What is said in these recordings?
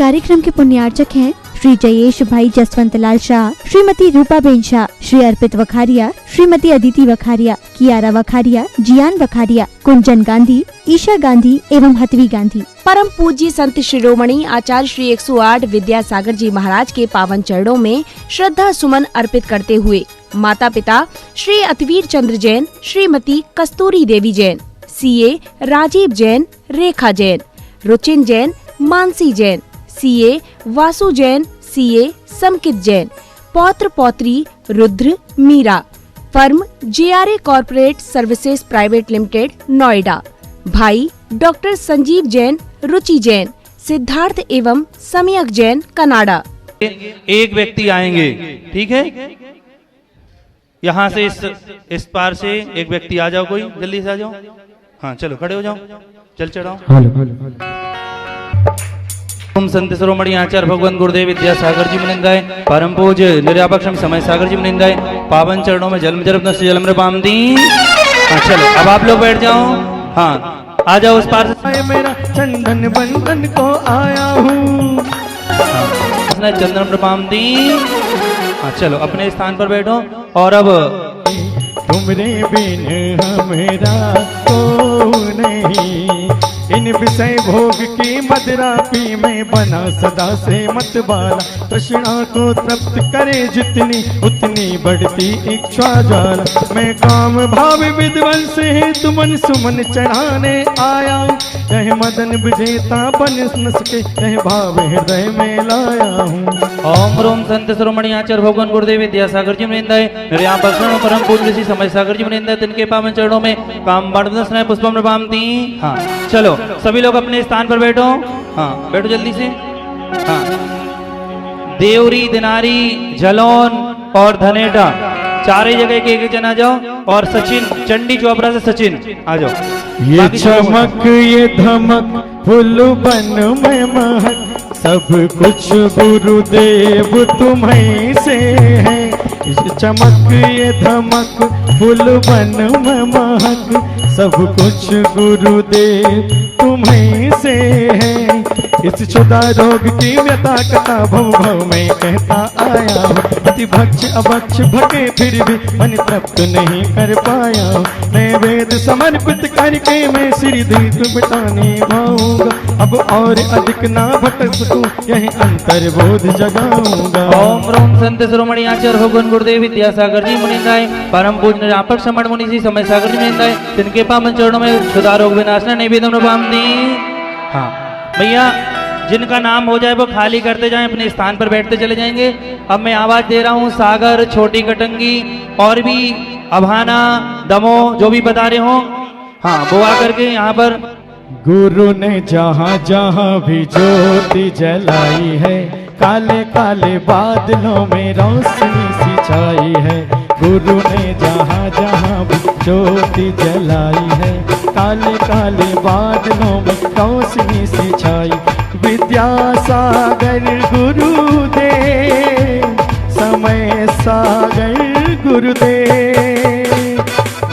कार्यक्रम के पुण्यार्चक हैं श्री जयेश भाई जसवंत लाल शाह, श्रीमती रूपाबेन शाह, श्री अर्पित वखारिया, श्रीमती अदिति वखारिया, कियारा वखारिया, जियान वखारिया, कुंजन गांधी, ईशा गांधी एवं हथवी गांधी। परम पूज्य संत शिरोमणि आचार्य श्री 108 विद्यासागर जी महाराज के पावन चरणों में श्रद्धा सुमन अर्पित करते हुए माता पिता Shri Ativir Chandra Jain, Shrimati Kasturi Devi Jain, CA Rajiv Jain, Rekha Jain, Ruchin Jain, Mansi Jain, CA Vasu Jain, CA Samkit Jain, पौत्र पौत्री Rudra Meera, firm JRA corporate services private limited Noida, भाई डॉक्टर संजीव जैन, रुचि जैन, सिद्धार्थ एवं सम्यक जैन, कनाडा। एक व्यक्ति आएंगे, ठीक है? यहाँ से इस पार से एक व्यक्ति आ जाओ, कोई जल्दी से आ जाओ। हाँ चलो खड़े हो जाओ, चल चढ़ाओ। ओम संत शिरोमणि आचार्य भगवान गुरुदेव विद्यासागर जी मुनिंदाय, परम पूज्य निर्यापक समय सागर जी मुनिंदाय, पावन चरणों में जन्म जलम दी। हाँ चलो अब आप लोग बैठ जाओ। हाँ आ जाओ उस पार से। मेरा चंदन बंधन को आया हूँ, चंदन प्रपाम दी। हाँ चलो अपने स्थान पर बैठो। और अब तुमरे बिन हमेरा को नहीं, इन विषय भोग की मदिरा पी में बना सदा से मत बाला, तृष्णा को तृप्त करे जितनी उतनी बढ़ती इच्छा ज्वाला। मैं काम भाव विध्वंस है तुमन सुमन चढ़ाने आया, कह मदन विजेता बन न सके, कह भाव हृदय में लाया हूँ। ओम रोम संत शिरोमणि आचार्य भगवान गुरुदेव विद्यासागर जी मुनिंदाय, निर्यापक परम पूज्य ऋषि समय सागर जी मुनिंदाय, तिनके पावन चरणों में काम बाण पुष्पम प्रपाम दी। हाँ चलो सभी लोग अपने स्थान पर बैठो। हाँ बैठो जल्दी से। हाँ देवरी, दिनारी, जलौन और धनेटा चारे जगह के एक जन आ जाओ। और सचिन, चंडी चोपड़ा से सचिन आ जाओ। ये चमक ये धमक फूल बन में महक, सब कुछ गुरुदेव तुम्हीं से है। ये चमक ये धमक फूल बन में महक, सब कुछ गुरुदेव तुम्हीं से है। इस क्षुधा रोग की व्यथा कथा भव भव में कहता आया हूँ, अति भक्ष अभक्ष भगे फिर भी मन तृप्त नहीं कर पाया। मैं वेद समर्पित करके मैं श्री दीप बिटाने भाऊंगा, अब और अधिक ना भटक सकूं, यही अंतर्बोध जगाऊंगा। ओम रोम संत शिरोमणि आचार्य भगवान गुरुदेव विद्यासागर जी मुनिंदाय, परम पूज्य निर्यापक श्रमण मुनि जी समय सागर जी मुनिंदाय, जिनके पावन चरणों में क्षुधा रोग विनाशना नैवेद्यम नृपाम दी। हाँ भैया जिनका नाम हो जाए वो खाली करते जाएं, अपने स्थान पर बैठते चले जाएंगे। अब मैं आवाज दे रहा हूँ, सागर, छोटी कटंगी और भी अभाना, दमो जो भी बता रहे हो, हाँ वो आकर के यहाँ पर। गुरु ने जहाँ जहाँ भी ज्योति जलाई है, काले काले बादलों में रोशनी सी छाई है। गुरु ने जहाँ जहाँ भी ज्योति जलाई है, काले काले बादलों में रोशनी सी छाई। विद्यासागर गुरुदेव, समय सागर गुरुदेव,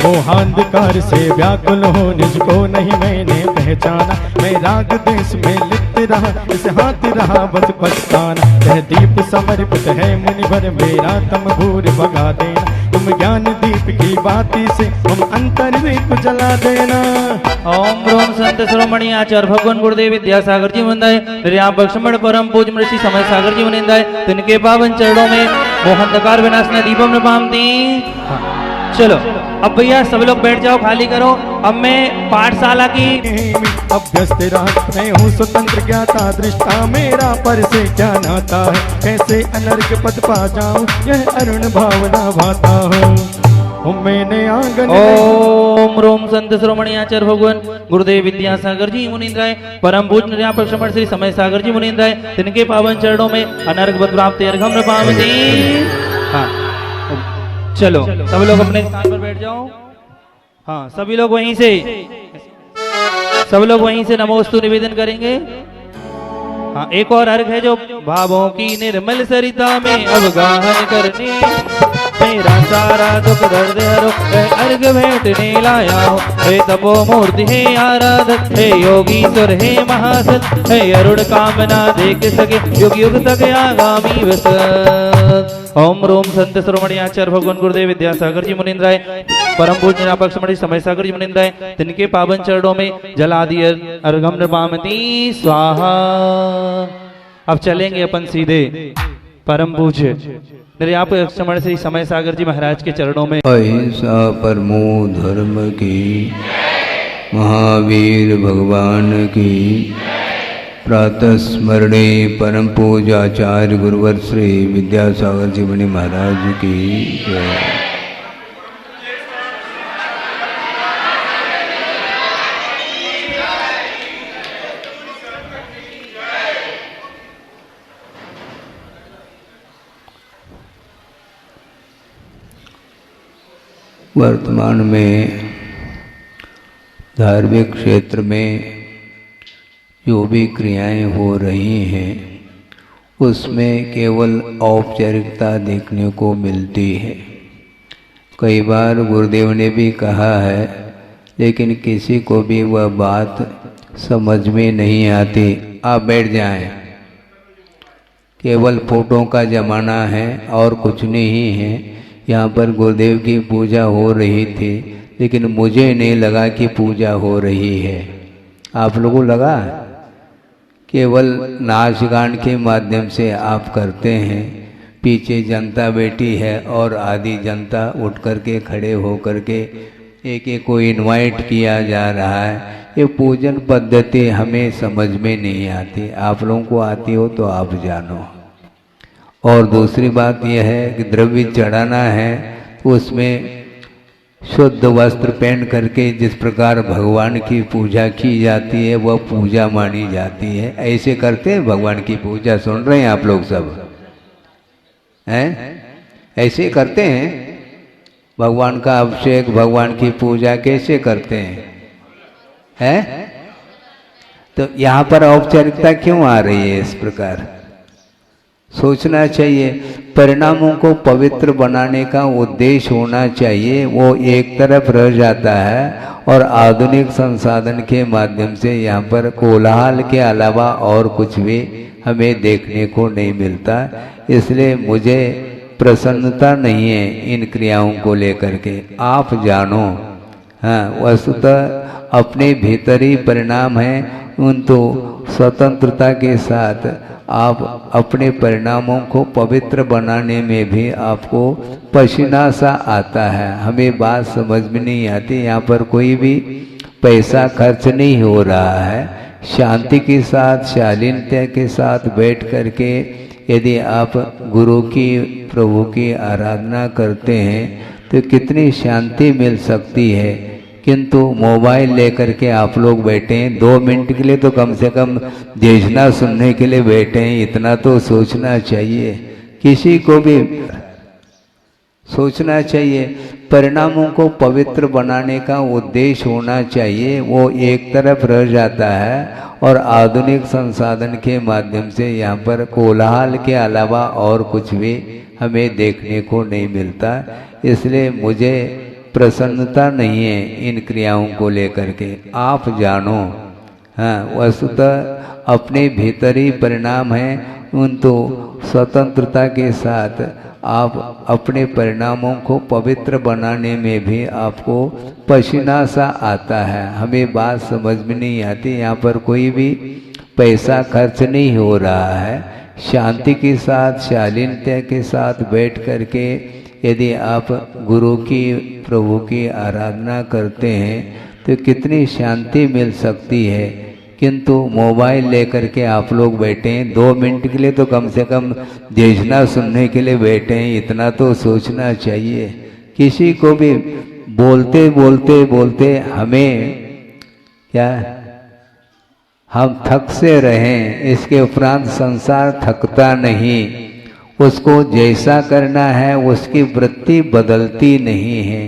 मोहांधकार से व्याकुल हो निज को नहीं मैंने पहचाना। मैं राग देश में लिप्त रहा, इस हाथ रहा बस पछताना। यह दीप समर्पित है मुनिवर मेरा, तम भूर भगा देना। तुम ज्ञान दीप की बाती से हम अंतर दीप जला देना। ओम रोम संत शिरोमणि आचार्य भगवान गुरुदेव विद्यासागर जी मुनिंदाय, निर्यापक श्रमण परम पूज्य ऋषि समय सागर जी मुनिंदाय, तिनके पावन चरणों में मोहांधकार विनाशना दीपम नृपाम दी। चलो अब भैया सब लोग बैठ जाओ, खाली करो। अब मैं पाठशाला की अभ्यस्त रहा, मैं हूँ स्वतंत्र ज्ञाता दृष्टा, मेरा पर से क्या नाता है, कैसे अनर्घ पद पा जाऊं, यह अरुण भावना भाता हो। मैंने आंगन ओम रोम संत शिरोमणि आचार्य भगवान गुरुदेव विद्यासागर जी मुनिंद्राय, परम पूज्य निर्यापक श्रमण श्री समय सागर जी मुनिंद्राय, तिनके पावन चरणों में अनर्घ पद प्राप्ति अर्घम नृपाम दी। हाँ चलो सब लोग अपने स्थान पर बैठ जाओ। हाँ सभी लोग वहीं से नमोस्तु निवेदन करेंगे। हाँ, एक और अर्घ है जो भावों की निर्मल सरिता में अवगाहन करने मेरा सारा दुख दर्द हरो है अर्घ भेंटने लाया हो। हे तपो मूर्ति हे आराधक हे योगीश्वर हे महासत हे अरुण कामना देख सके युग युग तक आगामी वसत। ओम रोम संत शिरोमणि आचार्य भगवान गुरुदेव विद्यासागर जी मुनिंद्राय परम पूज्य निरापक्ष मणि समय सागर जी मुनिंद्राय तिनके पावन चरणों में जलादि अर्घम निर्मामति स्वाहा। अब चलेंगे अपन सीधे परम पूज्य निर्यापक श्री श्री समय सागर जी महाराज के चरणों में। अहिंसा परमो धर्म की, महावीर भगवान की, प्रातः स्मरणे परम पूज्याचार्य गुरुवर श्री विद्यासागर जी मुनि महाराज की जय। वर्तमान में धार्मिक क्षेत्र में जो भी क्रियाएं हो रही हैं उसमें केवल औपचारिकता देखने को मिलती है। कई बार गुरुदेव ने भी कहा है, लेकिन किसी को भी वह बात समझ में नहीं आती। आप बैठ जाएं, केवल फोटो का ज़माना है और कुछ नहीं है। यहाँ पर गुरुदेव की पूजा हो रही थी, लेकिन मुझे नहीं लगा कि पूजा हो रही है। आप लोगों को लगा? केवल नाच गान के माध्यम से आप करते हैं। पीछे जनता बैठी है और आधी जनता उठ करके खड़े हो करके एक एक को इनवाइट किया जा रहा है। ये पूजन पद्धति हमें समझ में नहीं आती। आप लोगों को आती हो तो आप जानो। और दूसरी बात यह है कि द्रव्य चढ़ाना है, उसमें शुद्ध वस्त्र पहन करके जिस प्रकार भगवान की पूजा की जाती है वह पूजा मानी जाती है। ऐसे करते हैं भगवान की पूजा। सुन रहे हैं आप लोग सब? हैं? ऐसे करते हैं भगवान का अभिषेक, भगवान की पूजा कैसे करते हैं? हैं? तो यहाँ पर औपचारिकता क्यों आ रही है इस प्रकार? सोचना चाहिए। परिणामों को पवित्र बनाने का उद्देश्य होना चाहिए, वो एक तरफ रह जाता है और आधुनिक संसाधन के माध्यम से यहाँ पर कोलाहल के अलावा और कुछ भी हमें देखने को नहीं मिलता। इसलिए मुझे प्रसन्नता नहीं है इन क्रियाओं को लेकर के। आप जानो, हाँ, वस्तुतः अपने भीतर ही परिणाम है। उन तो स्वतंत्रता के साथ आप अपने परिणामों को पवित्र बनाने में भी आपको पसीना सा आता है। हमें बात समझ में नहीं आती। यहाँ पर कोई भी पैसा खर्च नहीं हो रहा है। शांति के साथ, शालीनता के साथ बैठ करके यदि आप गुरु की, प्रभु की आराधना करते हैं तो कितनी शांति मिल सकती है। किंतु मोबाइल लेकर के आप लोग बैठे हैं, 2 मिनट के लिए तो कम से कम देशना सुनने के लिए बैठे हैं। इतना तो सोचना चाहिए, किसी को भी सोचना चाहिए। परिणामों को पवित्र बनाने का उद्देश्य होना चाहिए, वो एक तरफ रह जाता है और आधुनिक संसाधन के माध्यम से यहाँ पर कोलाहल के अलावा और कुछ भी हमें देखने को नहीं मिलता। इसलिए मुझे प्रसन्नता नहीं है इन क्रियाओं को लेकर के। आप जानो, हाँ, वस्तुतः अपने भीतर ही परिणाम है। उन तो स्वतंत्रता के साथ आप अपने परिणामों को पवित्र बनाने में भी आपको पसीना सा आता है। हमें बात समझ में नहीं आती। यहाँ पर कोई भी पैसा खर्च नहीं हो रहा है। शांति के साथ, शालीनता के साथ बैठ करके यदि आप गुरु की, प्रभु की आराधना करते हैं तो कितनी शांति मिल सकती है। किंतु मोबाइल लेकर के आप लोग बैठे हैं, 2 मिनट के लिए तो कम से कम देशना सुनने के लिए बैठे हैं। इतना तो सोचना चाहिए। किसी को भी बोलते बोलते बोलते हमें क्या, हम थक से रहें, इसके उपरांत संसार थकता नहीं। उसको जैसा करना है उसकी वृत्ति बदलती नहीं है।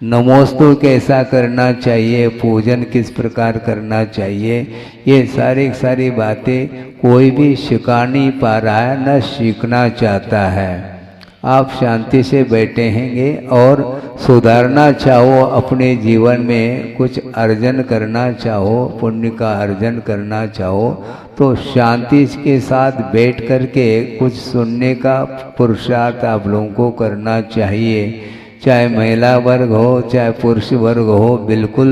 नमोस्तु कैसा करना चाहिए, पूजन किस प्रकार करना चाहिए, ये सारी बातें कोई भी सिखा नहीं पा रहा है, न सीखना चाहता है। आप शांति से बैठे हैंगे और सुधारना चाहो, अपने जीवन में कुछ अर्जन करना चाहो, पुण्य का अर्जन करना चाहो, तो शांति के साथ बैठ करके कुछ सुनने का पुरुषार्थ आप लोगों को करना चाहिए। चाहे महिला वर्ग हो, चाहे पुरुष वर्ग हो, बिल्कुल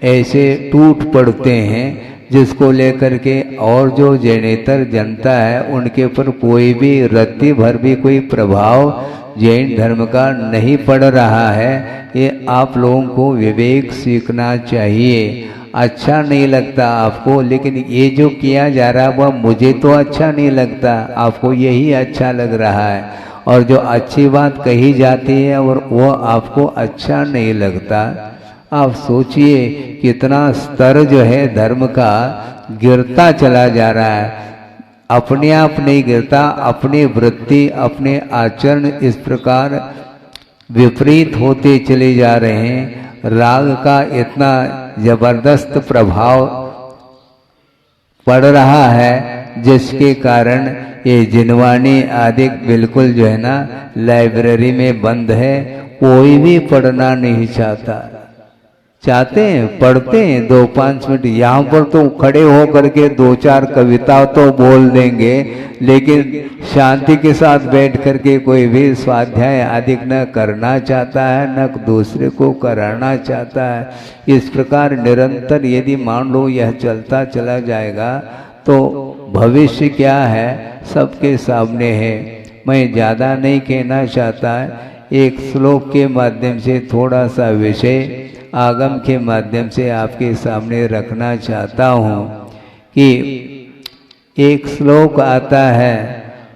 ऐसे टूट पड़ते हैं जिसको लेकर के, और जो जैनेतर जनता है उनके ऊपर कोई भी रत्ती भर भी कोई प्रभाव जैन धर्म का नहीं पड़ रहा है। ये आप लोगों को विवेक सीखना चाहिए। अच्छा नहीं लगता आपको, लेकिन ये जो किया जा रहा है वह मुझे तो अच्छा नहीं लगता, आपको यही अच्छा लग रहा है। और जो अच्छी बात कही जाती है और वो आपको अच्छा नहीं लगता। आप सोचिए कितना स्तर जो है धर्म का गिरता चला जा रहा है। अपने आप नहीं गिरता, अपनी वृत्ति, अपने आचरण इस प्रकार विपरीत होते चले जा रहे हैं। राग का इतना जबरदस्त प्रभाव पड़ रहा है जिसके कारण ये जिनवानी आदि बिल्कुल जो है ना लाइब्रेरी में बंद है। कोई भी पढ़ना नहीं चाहते हैं, पढ़ते हैं 2-5 मिनट। यहाँ पर तो खड़े हो करके 2-4 कविता तो बोल देंगे, लेकिन शांति के साथ बैठ करके कोई भी स्वाध्याय आदि न करना चाहता है, न दूसरे को कराना चाहता है। इस प्रकार निरंतर यदि मान लो यह चलता चला जाएगा तो भविष्य क्या है सबके सामने है। मैं ज़्यादा नहीं कहना चाहता, एक श्लोक के माध्यम से थोड़ा सा विषय आगम के माध्यम से आपके सामने रखना चाहता हूँ कि एक श्लोक आता है,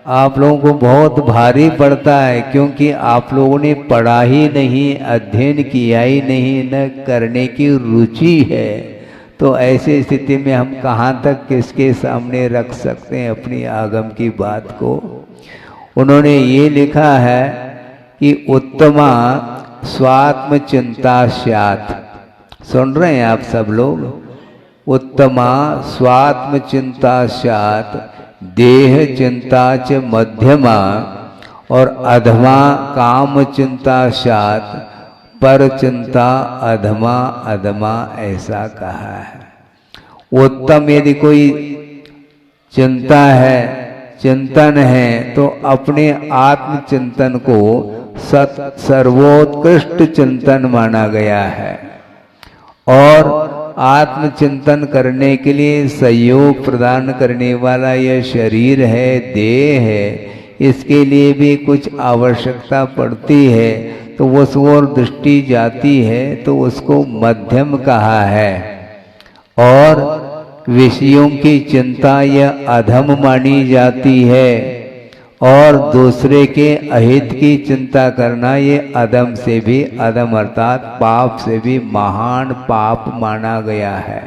आप लोगों को बहुत भारी पड़ता है क्योंकि आप लोगों ने पढ़ा ही नहीं, अध्ययन किया ही नहीं, न करने की रुचि है। तो ऐसी स्थिति में हम कहाँ तक किसके सामने रख सकते हैं अपनी आगम की बात को। उन्होंने ये लिखा है कि उत्तमा स्वात्म चिंता स्यात्। सुन रहे हैं आप सब लोग? उत्तमा स्वात्म चिंता स्यात्, देह चिंता च मध्यमा और अधमा काम चिंता स्यात्, पर चिंता अधमा अधमा, ऐसा कहा है। उत्तम यदि कोई चिंता है, चिंतन है, तो अपने आत्म चिंतन को सर्वोत्कृष्ट चिंतन माना गया है। और आत्मचिंतन करने के लिए सहयोग प्रदान करने वाला यह शरीर है, देह है, इसके लिए भी कुछ आवश्यकता पड़ती है। तो उस ओर दृष्टि जाती है तो उसको मध्यम कहा है। और विषयों की चिंता यह अधम मानी जाती है, और दूसरे के अहित की चिंता करना ये अधम से भी अधम अर्थात पाप से भी महान पाप माना गया है।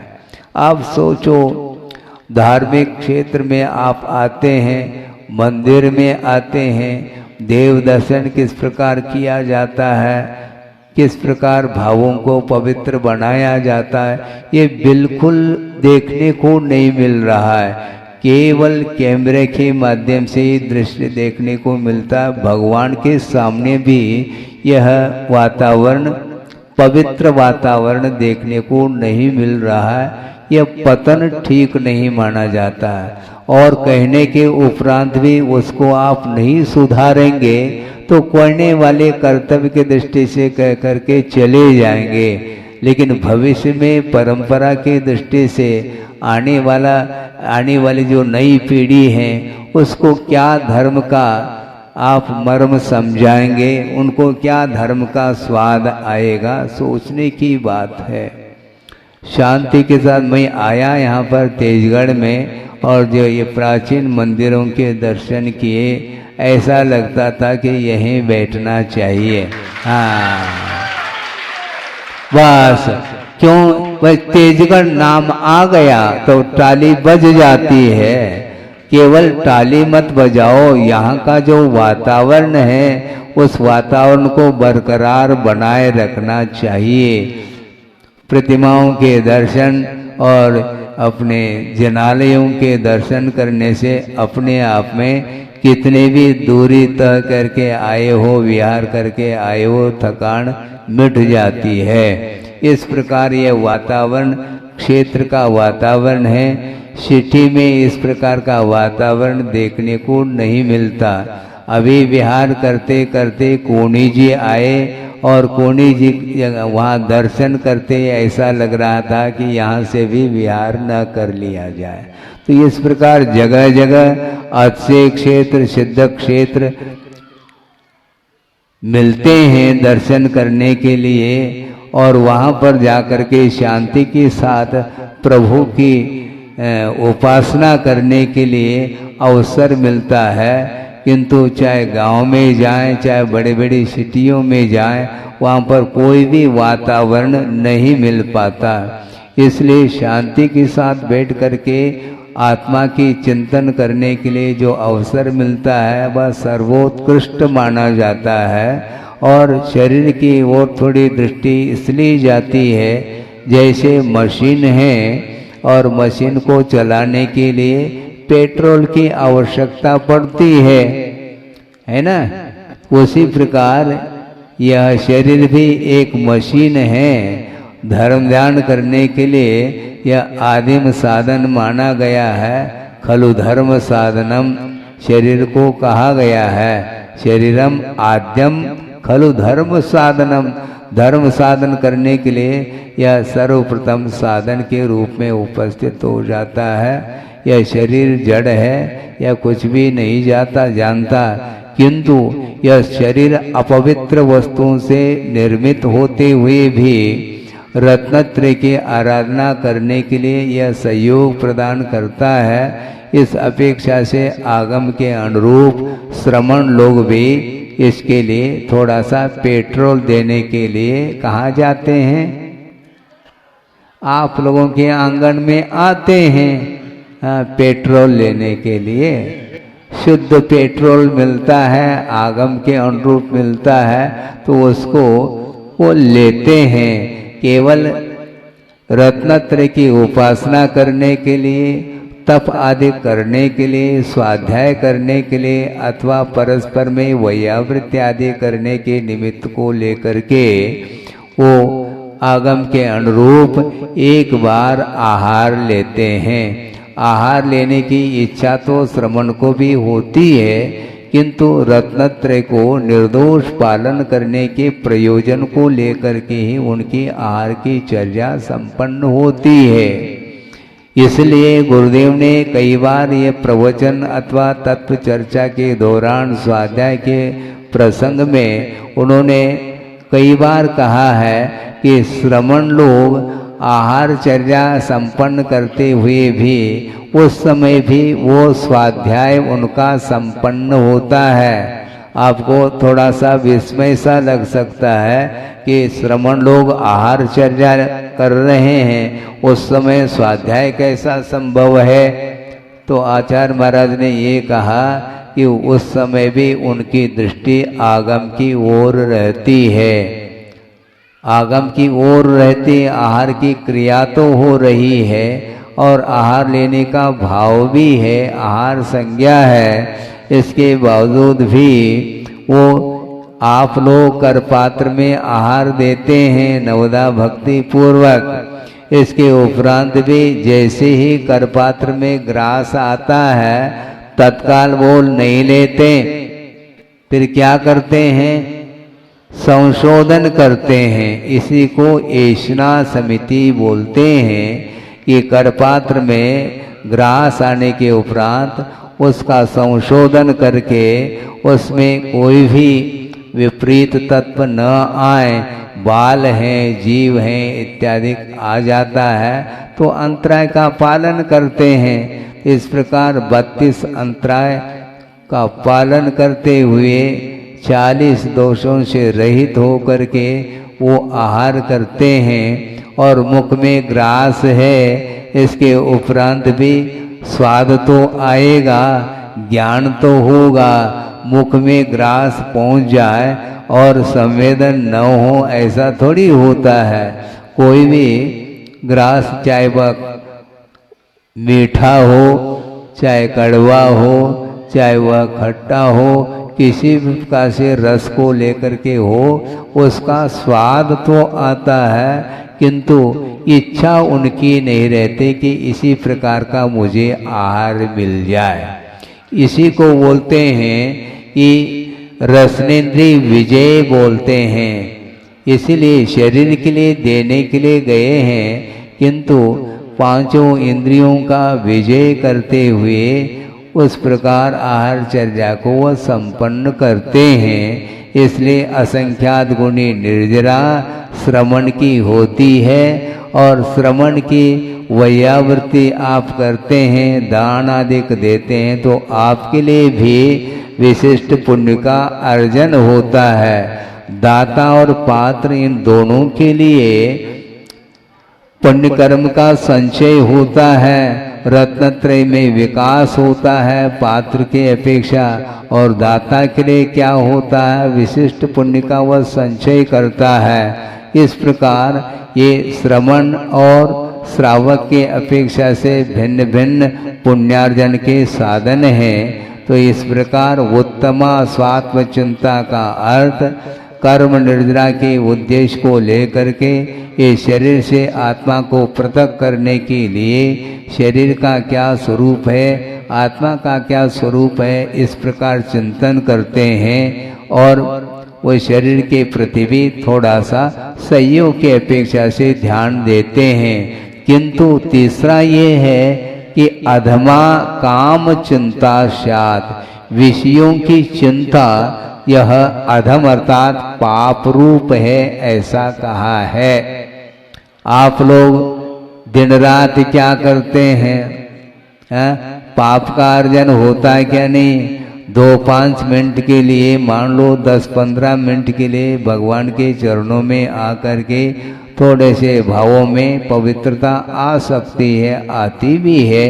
अब सोचो, धार्मिक क्षेत्र में आप आते हैं, मंदिर में आते हैं, देव दर्शन किस प्रकार किया जाता है, किस प्रकार भावों को पवित्र बनाया जाता है, ये बिल्कुल देखने को नहीं मिल रहा है। केवल कैमरे के माध्यम से ही दृश्य देखने को मिलता है। भगवान के सामने भी यह वातावरण, पवित्र वातावरण देखने को नहीं मिल रहा है। यह पतन ठीक नहीं माना जाता है। और कहने के उपरांत भी उसको आप नहीं सुधारेंगे तो करने वाले कर्तव्य की दृष्टि से कह करके चले जाएंगे, लेकिन भविष्य में परंपरा की दृष्टि से आने वाली जो नई पीढ़ी है उसको क्या धर्म का आप मर्म समझाएंगे, उनको क्या धर्म का स्वाद आएगा, सोचने की बात है। शांति के साथ मैं आया यहाँ पर तेजगढ़ में, और जो ये प्राचीन मंदिरों के दर्शन किए, ऐसा लगता था कि यहीं बैठना चाहिए। हाँ बस, क्यों बस तेजगढ़ नाम आ गया तो ताली बज जाती है। केवल ताली मत बजाओ, यहाँ का जो वातावरण है उस वातावरण को बरकरार बनाए रखना चाहिए। प्रतिमाओं के दर्शन और अपने जनालयों के दर्शन करने से अपने आप में कितने भी दूरी तय करके आए हो, विहार करके आए हो, थकान मिट जाती है। इस प्रकार यह वातावरण क्षेत्र का वातावरण है। सिटी में इस प्रकार का वातावरण देखने को नहीं मिलता। अभी विहार करते करते कोणी जी आए और कोणी जी वहाँ दर्शन करते ऐसा लग रहा था कि यहाँ से भी विहार न कर लिया जाए। तो इस प्रकार जगह जगह अच्छे क्षेत्र, सिद्ध क्षेत्र मिलते हैं दर्शन करने के लिए, और वहाँ पर जाकर के शांति के साथ प्रभु की उपासना करने के लिए अवसर मिलता है। किंतु चाहे गांव में जाएं, चाहे बड़े बड़ी सिटियों में जाएं, वहाँ पर कोई भी वातावरण नहीं मिल पाता। इसलिए शांति के साथ बैठ करके आत्मा की चिंतन करने के लिए जो अवसर मिलता है वह सर्वोत्कृष्ट माना जाता है। और शरीर की ओर थोड़ी दृष्टि इसलिए जाती है, जैसे मशीन है और मशीन को चलाने के लिए पेट्रोल की आवश्यकता पड़ती है ना। उसी प्रकार यह शरीर भी एक मशीन है। धर्म ध्यान करने के लिए यह आदिम साधन माना गया है। खलु धर्म साधनम शरीर को कहा गया है। शरीरम आद्यम खलु धर्म साधनम। धर्म साधन करने के लिए यह सर्वप्रथम साधन के रूप में उपस्थित हो जाता है। यह शरीर जड़ है, यह कुछ भी नहीं जानता, किंतु यह शरीर अपवित्र वस्तुओं से निर्मित होते हुए भी रत्नत्रय की आराधना करने के लिए यह सहयोग प्रदान करता है। इस अपेक्षा से आगम के अनुरूप श्रमण लोग भी इसके लिए थोड़ा सा पेट्रोल देने के लिए कहाँ जाते हैं? आप लोगों के आंगन में आते हैं पेट्रोल लेने के लिए। शुद्ध पेट्रोल मिलता है, आगम के अनुरूप मिलता है, तो उसको वो लेते हैं। केवल रत्नत्रय की उपासना करने के लिए, तप आदि करने के लिए, स्वाध्याय करने के लिए, अथवा परस्पर में वैयावृत्ति आदि करने के निमित्त को लेकर के वो आगम के अनुरूप एक बार आहार लेते हैं। आहार लेने की इच्छा तो श्रमण को भी होती है, किंतु रत्नत्रय को निर्दोष पालन करने के प्रयोजन को लेकर के ही उनकी आहार की चर्या संपन्न होती है। इसलिए गुरुदेव ने कई बार ये प्रवचन अथवा तत्व चर्चा के दौरान स्वाध्याय के प्रसंग में उन्होंने कई बार कहा है कि श्रमण लोग आहार चर्या संपन्न करते हुए भी उस समय भी वो स्वाध्याय उनका संपन्न होता है। आपको थोड़ा सा विस्मय सा लग सकता है कि श्रमण लोग आहार चर्या कर रहे हैं, उस समय स्वाध्याय कैसा संभव है? तो आचार्य महाराज ने ये कहा कि उस समय भी उनकी दृष्टि आगम की ओर रहती है। आगम की ओर रहती, आहार की क्रिया तो हो रही है और आहार लेने का भाव भी है, आहार संज्ञा है। इसके बावजूद भी वो आप लोग कर पात्र में आहार देते हैं नवदा भक्ति पूर्वक। इसके उपरांत भी जैसे ही कर पात्र में ग्रास आता है तत्काल वो नहीं लेते, फिर क्या करते हैं? संशोधन करते हैं। इसी को ऐशना समिति बोलते हैं कि करपात्र में ग्रास आने के उपरांत उसका संशोधन करके उसमें कोई भी विपरीत तत्व न आए, बाल हैं, जीव हैं इत्यादि आ जाता है तो अंतराय का पालन करते हैं। इस प्रकार 32 अंतराय का पालन करते हुए 40 दोषों से रहित होकर के वो आहार करते हैं। और मुख में ग्रास है, इसके उपरांत भी स्वाद तो आएगा, ज्ञान तो होगा, मुख में ग्रास पहुंच जाए और संवेदन न हो ऐसा थोड़ी होता है। कोई भी ग्रास चाहे वह मीठा हो, चाहे कड़वा हो, चाहे वह खट्टा हो, किसी भी प्रकार से रस को लेकर के हो, उसका स्वाद तो आता है, किंतु इच्छा उनकी नहीं रहती कि इसी प्रकार का मुझे आहार मिल जाए। इसी को बोलते हैं कि रसनेन्द्रिय विजय बोलते हैं। इसीलिए शरीर के लिए देने के लिए गए हैं, किंतु पांचों इंद्रियों का विजय करते हुए उस प्रकार आहारचर्या को वह संपन्न करते हैं। इसलिए असंख्यात गुणी निर्जरा श्रवण की होती है, और श्रवण की वैयावृत्ति आप करते हैं, दान आदि देते हैं, तो आपके लिए भी विशिष्ट पुण्य का अर्जन होता है। दाता और पात्र इन दोनों के लिए पुण्य कर्म का संचय होता है, रत्नत्रय में विकास होता है पात्र के अपेक्षा, और दाता के लिए क्या होता है, विशिष्ट पुण्य का वह संचय करता है। इस प्रकार ये श्रवण और श्रावक के अपेक्षा से भिन्न भिन्न पुण्यार्जन के साधन हैं। तो इस प्रकार उत्तमा स्वात्म चिंता का अर्थ कर्म निर्जरा के उद्देश्य को लेकर के ये शरीर से आत्मा को पृथक करने के लिए शरीर का क्या स्वरूप है, आत्मा का क्या स्वरूप है, इस प्रकार चिंतन करते हैं, और वो शरीर के प्रति भी थोड़ा सा सहयोग की अपेक्षा से ध्यान देते हैं। किंतु तीसरा ये है कि अधमा काम चिंता स्यात्, विषयों की चिंता यह अधम अर्थात पाप रूप है, ऐसा कहा है। आप लोग दिन रात क्या करते हैं, पाप का अर्जन होता है क्या नहीं? 2-5 मिनट के लिए, मान लो 10-15 मिनट के लिए भगवान के चरणों में आकर के थोड़े से भावों में पवित्रता आ सकती है, आती भी है,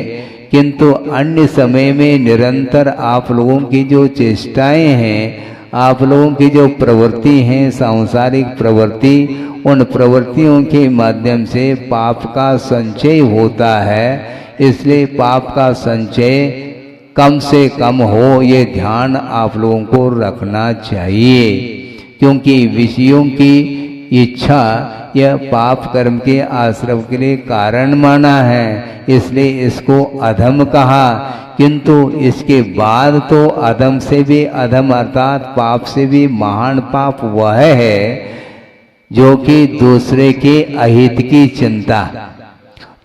किंतु अन्य समय में निरंतर आप लोगों की जो चेष्टाएं हैं, आप लोगों की जो प्रवृत्ति हैं, सांसारिक प्रवृत्ति, उन प्रवृत्तियों के माध्यम से पाप का संचय होता है। इसलिए पाप का संचय कम से कम हो, ये ध्यान आप लोगों को रखना चाहिए, क्योंकि विषयों की इच्छा यह पाप कर्म के आश्रव के लिए कारण माना है, इसलिए इसको अधम कहा। किंतु इसके बाद तो अधम से भी अधम अर्थात पाप से भी महान पाप वह है जो कि दूसरे के अहित की चिंता,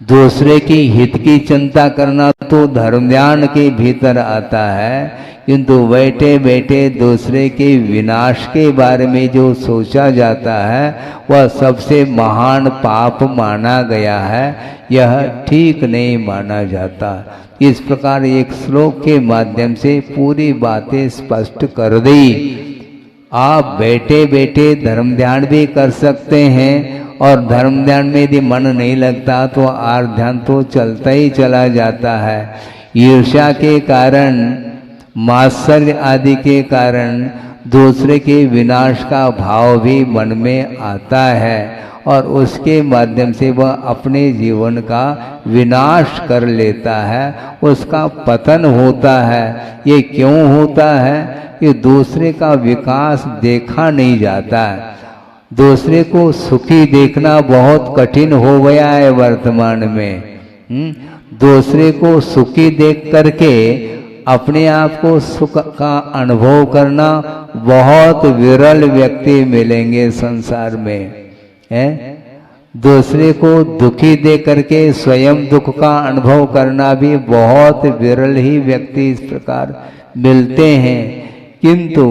दूसरे की हित की चिंता करना तो धर्म ध्यान के भीतर आता है, किंतु बैठे बैठे दूसरे के विनाश के बारे में जो सोचा जाता है वह सबसे महान पाप माना गया है, यह ठीक नहीं माना जाता। इस प्रकार एक श्लोक के माध्यम से पूरी बातें स्पष्ट कर दी। आप बैठे बैठे धर्म ध्यान भी कर सकते हैं, और धर्म ध्यान में यदि मन नहीं लगता तो आर ध्यान तो चलता ही चला जाता है। ईर्ष्या के कारण, मात्सर्य आदि के कारण दूसरे के विनाश का भाव भी मन में आता है, और उसके माध्यम से वह अपने जीवन का विनाश कर लेता है, उसका पतन होता है। ये क्यों होता है? कि दूसरे का विकास देखा नहीं जाता है। दूसरे को सुखी देखना बहुत कठिन हो गया है वर्तमान में। दूसरे को सुखी देख करके अपने आप को सुख का अनुभव करना बहुत विरल व्यक्ति मिलेंगे संसार में, है? दूसरे को दुखी देख करके स्वयं दुख का अनुभव करना भी बहुत विरल ही व्यक्ति इस प्रकार मिलते हैं। किंतु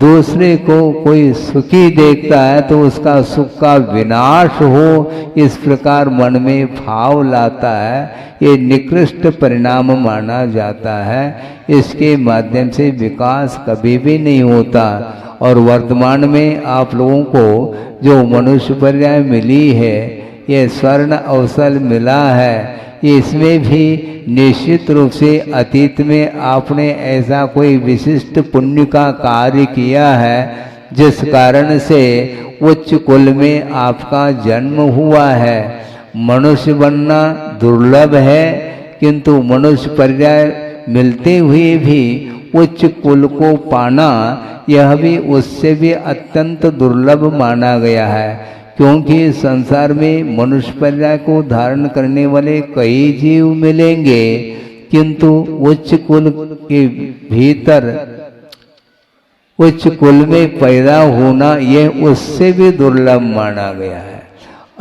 दूसरे को कोई सुखी देखता है तो उसका सुख का विनाश हो, इस प्रकार मन में भाव लाता है, ये निकृष्ट परिणाम माना जाता है। इसके माध्यम से विकास कभी भी नहीं होता। और वर्तमान में आप लोगों को जो मनुष्य पर्याय मिली है, ये स्वर्ण अवसर मिला है, इसमें भी निश्चित रूप से अतीत में आपने ऐसा कोई विशिष्ट पुण्य का कार्य किया है जिस कारण से उच्च कुल में आपका जन्म हुआ है। मनुष्य बनना दुर्लभ है, किंतु मनुष्य पर्याय मिलते हुए भी उच्च कुल को पाना यह भी उससे भी अत्यंत दुर्लभ माना गया है, क्योंकि संसार में मनुष्य पर्याय को धारण करने वाले कई जीव मिलेंगे, किंतु उच्च कुल के भीतर उच्च कुल में पैदा होना यह उससे भी दुर्लभ माना गया है।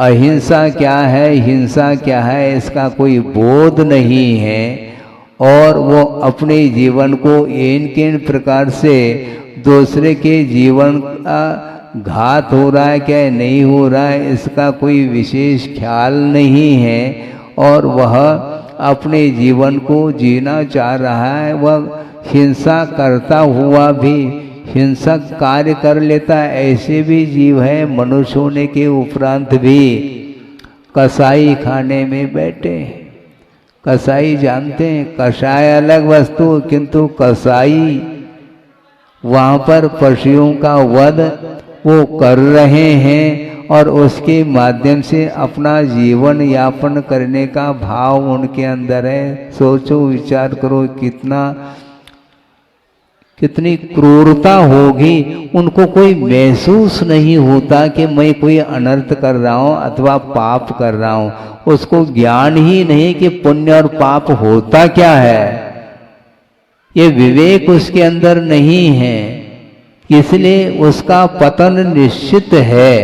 अहिंसा क्या है, हिंसा क्या है, इसका कोई बोध नहीं है, और वो अपने जीवन को इन किन प्रकार से दूसरे के जीवन का घात हो रहा है क्या नहीं हो रहा है इसका कोई विशेष ख्याल नहीं है, और वह अपने जीवन को जीना चाह रहा है। वह हिंसा करता हुआ भी हिंसक कार्य कर लेता है। ऐसे भी जीव है मनुष्य होने के उपरांत भी कसाई खाने में बैठे। कसाई जानते हैं, कषाय अलग वस्तु, किंतु कसाई वहाँ पर पशुओं का वध वो कर रहे हैं और उसके माध्यम से अपना जीवन यापन करने का भाव उनके अंदर है। सोचो, विचार करो, कितनी क्रूरता होगी। उनको कोई महसूस नहीं होता कि मैं कोई अनर्थ कर रहा हूँ अथवा पाप कर रहा हूँ। उसको ज्ञान ही नहीं कि पुण्य और पाप होता क्या है, ये विवेक उसके अंदर नहीं है, इसलिए उसका पतन निश्चित है।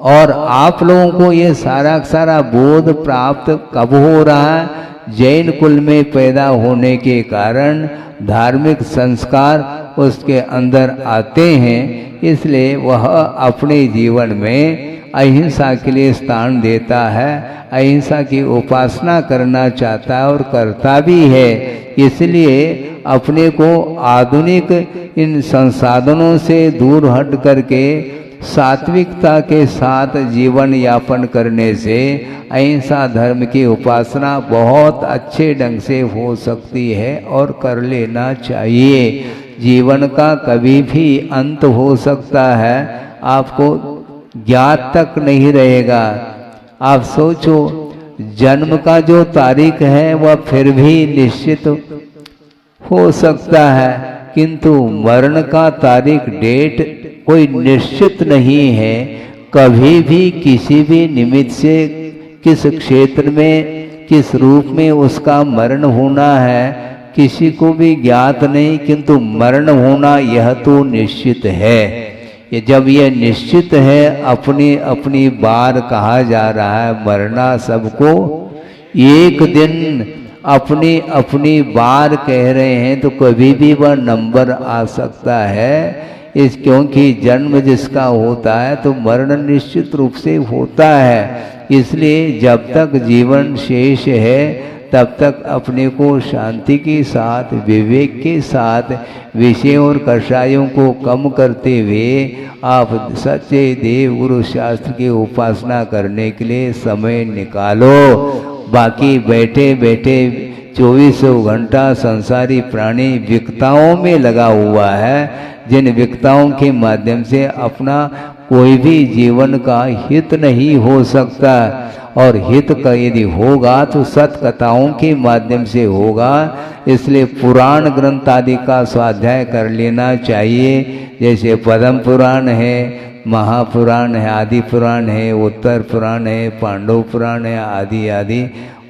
और आप लोगों को ये सारा बोध प्राप्त कब हो रहा है? जैन कुल में पैदा होने के कारण धार्मिक संस्कार उसके अंदर आते हैं, इसलिए वह अपने जीवन में अहिंसा के लिए स्थान देता है, अहिंसा की उपासना करना चाहता है और करता भी है। इसलिए अपने को आधुनिक इन संसाधनों से दूर हट करके सात्विकता के साथ जीवन यापन करने से अहिंसा धर्म की उपासना बहुत अच्छे ढंग से हो सकती है और कर लेना चाहिए। जीवन का कभी भी अंत हो सकता है, आपको ज्ञात तक नहीं रहेगा। आप सोचो, जन्म का जो तारीख है वह फिर भी निश्चित हो सकता है, किंतु मरण का तारीख डेट कोई निश्चित नहीं है। कभी भी किसी भी निमित्त से किस क्षेत्र में किस रूप में उसका मरण होना है किसी को भी ज्ञात नहीं, किंतु मरण होना यह तो निश्चित है। ये जब यह निश्चित है, अपनी अपनी बार कहा जा रहा है, मरना सबको एक दिन अपनी अपनी बार कह रहे हैं, तो कभी भी वह नंबर आ सकता है। इस क्योंकि जन्म जिसका होता है तो मरण निश्चित रूप से होता है। इसलिए जब तक जीवन शेष है तब तक अपने को शांति के साथ, विवेक के साथ विषयों और कषायों को कम करते हुए आप सच्चे देव गुरु शास्त्र की उपासना करने के लिए समय निकालो। बाकी बैठे बैठे 24 घंटा संसारी प्राणी विकताओं में लगा हुआ है, जिन विकताओं के माध्यम से अपना कोई भी जीवन का हित नहीं हो सकता, और हित का यदि होगा तो सत्कथाओं के माध्यम से होगा। इसलिए पुराण ग्रंथ आदि का स्वाध्याय कर लेना चाहिए, जैसे पद्म पुराण है, महापुराण है, आदि पुराण है, उत्तर पुराण है, पांडव पुराण है, आदि आदि,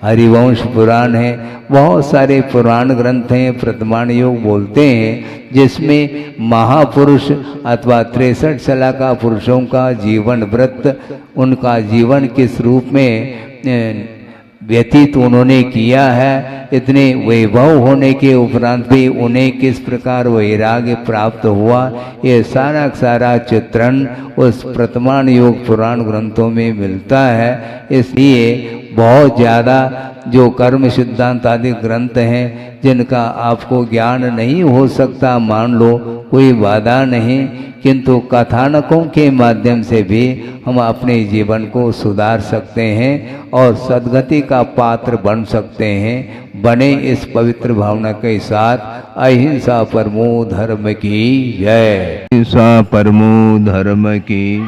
हरिवंश पुराण है। बहुत सारे पुराण ग्रंथ हैं, प्रतिमान योग बोलते हैं, जिसमें महापुरुष अथवा 63 सलाह का पुरुषों का जीवन व्रत, उनका जीवन किस रूप में व्यतीत उन्होंने किया है, इतने वैभव होने के उपरांत भी उन्हें किस प्रकार वैराग्य प्राप्त हुआ, ये सारा चित्रण उस प्रतिमान योग पुराण ग्रंथों में मिलता है। इसलिए बहुत ज़्यादा जो कर्म सिद्धांत आदि ग्रंथ हैं जिनका आपको ज्ञान नहीं हो सकता, मान लो कोई बाधा नहीं, किंतु कथानकों के माध्यम से भी हम अपने जीवन को सुधार सकते हैं और सद्गति का पात्र बन सकते हैं। बने इस पवित्र भावना के साथ। अहिंसा परमो धर्म की जय। अहिंसा परमो धर्म की,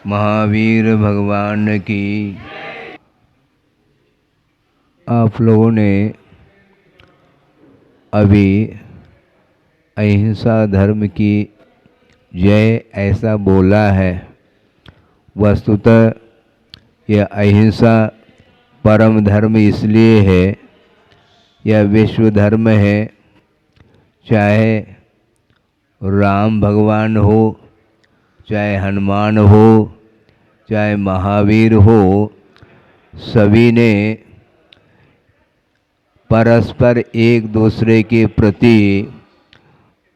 महावीर भगवान की। आप लोगों ने अभी अहिंसा धर्म की जय ऐसा बोला है। वस्तुतः यह अहिंसा परम धर्म इसलिए है, यह विश्व धर्म है। चाहे राम भगवान हो, चाहे हनुमान हो, चाहे महावीर हो, सभी ने परस्पर एक दूसरे के प्रति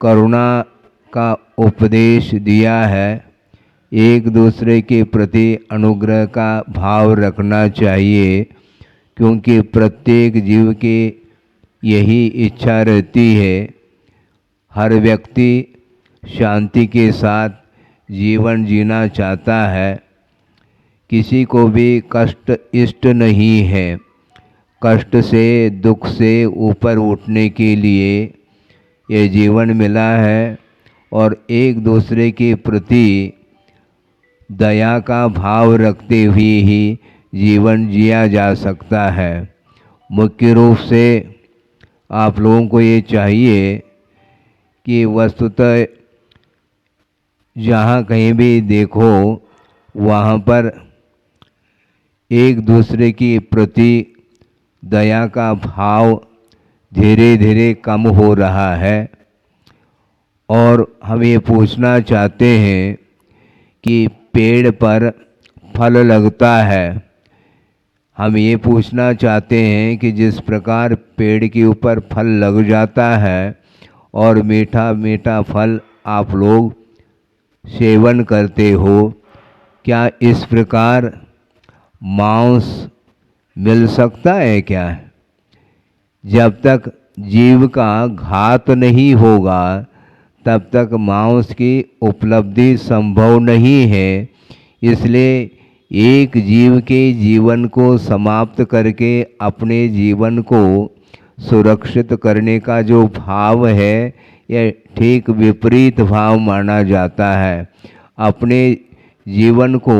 करुणा का उपदेश दिया है। एक दूसरे के प्रति अनुग्रह का भाव रखना चाहिए, क्योंकि प्रत्येक जीव के यही इच्छा रहती है। हर व्यक्ति शांति के साथ जीवन जीना चाहता है। किसी को भी कष्ट इष्ट नहीं है। कष्ट से, दुख से ऊपर उठने के लिए ये जीवन मिला है और एक दूसरे के प्रति दया का भाव रखते हुए ही जीवन जिया जा सकता है। मुख्य रूप से आप लोगों को ये चाहिए कि वस्तुतः जहाँ कहीं भी देखो वहाँ पर एक दूसरे के प्रति दया का भाव धीरे धीरे कम हो रहा है। और हम ये पूछना चाहते हैं कि पेड़ पर फल लगता है। हम ये पूछना चाहते हैं कि जिस प्रकार पेड़ के ऊपर फल लग जाता है और मीठा मीठा फल आप लोग सेवन करते हो, क्या इस प्रकार मांस मिल सकता है क्या? जब तक जीव का घात नहीं होगा तब तक मांस की उपलब्धि संभव नहीं है। इसलिए एक जीव के जीवन को समाप्त करके अपने जीवन को सुरक्षित करने का जो भाव है यह ठीक विपरीत भाव माना जाता है। अपने जीवन को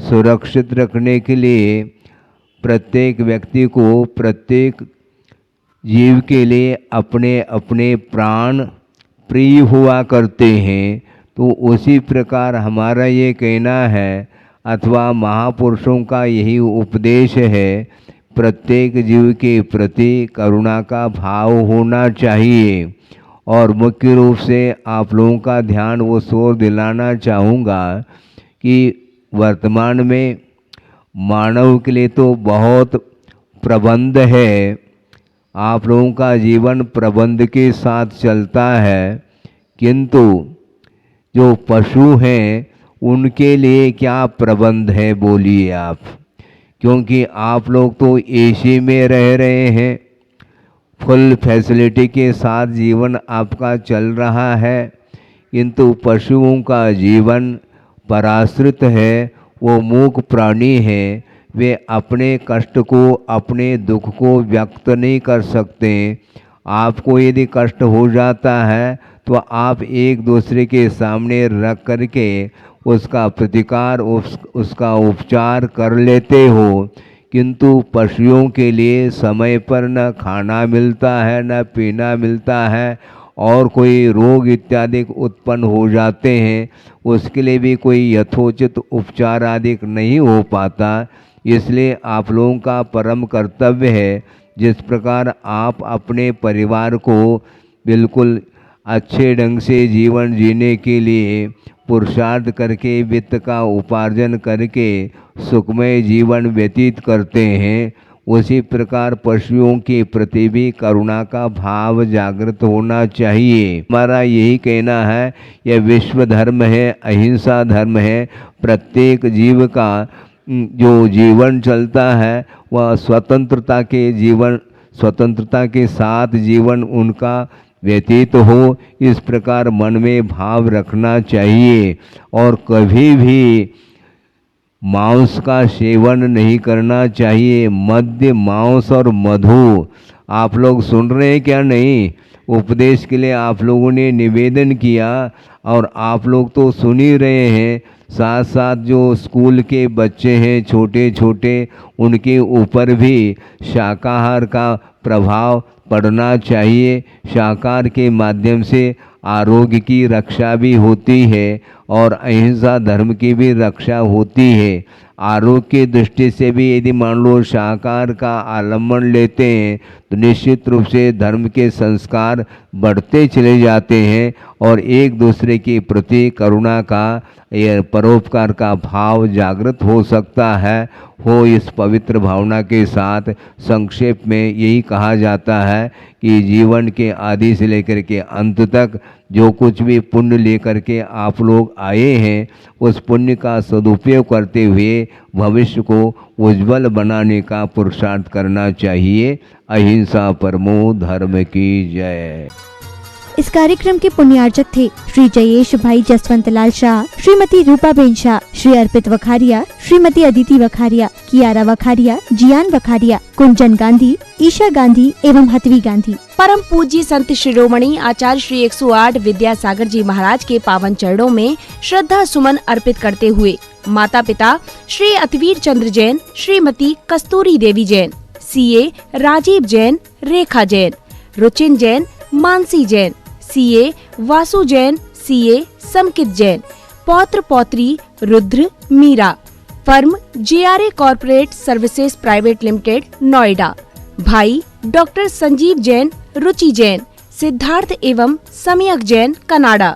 सुरक्षित रखने के लिए प्रत्येक व्यक्ति को, प्रत्येक जीव के लिए अपने अपने प्राण प्रिय हुआ करते हैं। तो उसी प्रकार हमारा ये कहना है अथवा महापुरुषों का यही उपदेश है, प्रत्येक जीव के प्रति करुणा का भाव होना चाहिए। और मुख्य रूप से आप लोगों का ध्यान वो ओर दिलाना चाहूँगा कि वर्तमान में मानव के लिए तो बहुत प्रबंध है। आप लोगों का जीवन प्रबंध के साथ चलता है, किंतु जो पशु हैं उनके लिए क्या प्रबंध है बोलिए आप? क्योंकि आप लोग तो एसी में रह रहे हैं, फुल फैसिलिटी के साथ जीवन आपका चल रहा है, किंतु पशुओं का जीवन पराश्रित है, वो मूक प्राणी है। वे अपने कष्ट को, अपने दुख को व्यक्त नहीं कर सकते। आपको यदि कष्ट हो जाता है तो आप एक दूसरे के सामने रख करके उसका प्रतिकार, उसका उपचार कर लेते हो, किंतु पशुओं के लिए समय पर न खाना मिलता है, न पीना मिलता है, और कोई रोग इत्यादि उत्पन्न हो जाते हैं, उसके लिए भी कोई यथोचित उपचार आदि नहीं हो पाता। इसलिए आप लोगों का परम कर्तव्य है, जिस प्रकार आप अपने परिवार को बिल्कुल अच्छे ढंग से जीवन जीने के लिए पुरुषार्थ करके, वित्त का उपार्जन करके सुखमय जीवन व्यतीत करते हैं, उसी प्रकार पशुओं के प्रति भी करुणा का भाव जागृत होना चाहिए। हमारा यही कहना है, यह विश्व धर्म है, अहिंसा धर्म है। प्रत्येक जीव का जो जीवन चलता है वह स्वतंत्रता के साथ जीवन उनका व्यतीत हो, इस प्रकार मन में भाव रखना चाहिए। और कभी भी मांस का सेवन नहीं करना चाहिए। मद्य, मांस और मधु, आप लोग सुन रहे हैं क्या? नहीं, उपदेश के लिए आप लोगों ने निवेदन किया और आप लोग तो सुन ही रहे हैं। साथ साथ जो स्कूल के बच्चे हैं छोटे छोटे, उनके ऊपर भी शाकाहार का प्रभाव पड़ना चाहिए। शाकाहार के माध्यम से आरोग्य की रक्षा भी होती है और अहिंसा धर्म की भी रक्षा होती है। आरोग्य की दृष्टि से भी यदि मान लो शाकाहार का आलम्बन लेते हैं तो निश्चित रूप से धर्म के संस्कार बढ़ते चले जाते हैं और एक दूसरे के प्रति करुणा का या परोपकार का भाव जागृत हो सकता है। इस पवित्र भावना के साथ संक्षेप में यही कहा जाता है कि जीवन के आदि से लेकर के अंत तक जो कुछ भी पुण्य लेकर के आप लोग आए हैं, उस पुण्य का सदुपयोग करते हुए भविष्य को उज्जवल बनाने का पुरुषार्थ करना चाहिए। अहिंसा परमो धर्म की जय। इस कार्यक्रम के पुण्यार्चक थे श्री जयेश भाई जसवंत लाल शाह, श्रीमती रूपाबेन शाह, श्री अर्पित वखारिया, श्रीमती अदिति वखारिया, कियारा वखारिया, जियान वखारिया, कुंजन गांधी, ईशा गांधी एवं हथवी गांधी। परम पूज्य संत शिरोमणि आचार्य श्री 108 विद्यासागर जी महाराज के पावन चरणों में श्रद्धा सुमन अर्पित करते हुए माता पिता Shri Atvir Chandra Jain, Shrimati Kasturi Devi Jain, CA Rajiv Jain, Rekha Jain, Ruchin Jain, Mansi Jain, CA Vasu Jain, CA Samkit Jain, पौत्र पौत्री Rudra Meera, firm JRA corporate services private limited Noida, भाई डॉक्टर संजीव जैन, रुचि जैन, सिद्धार्थ एवं सम्यक जैन, कनाडा।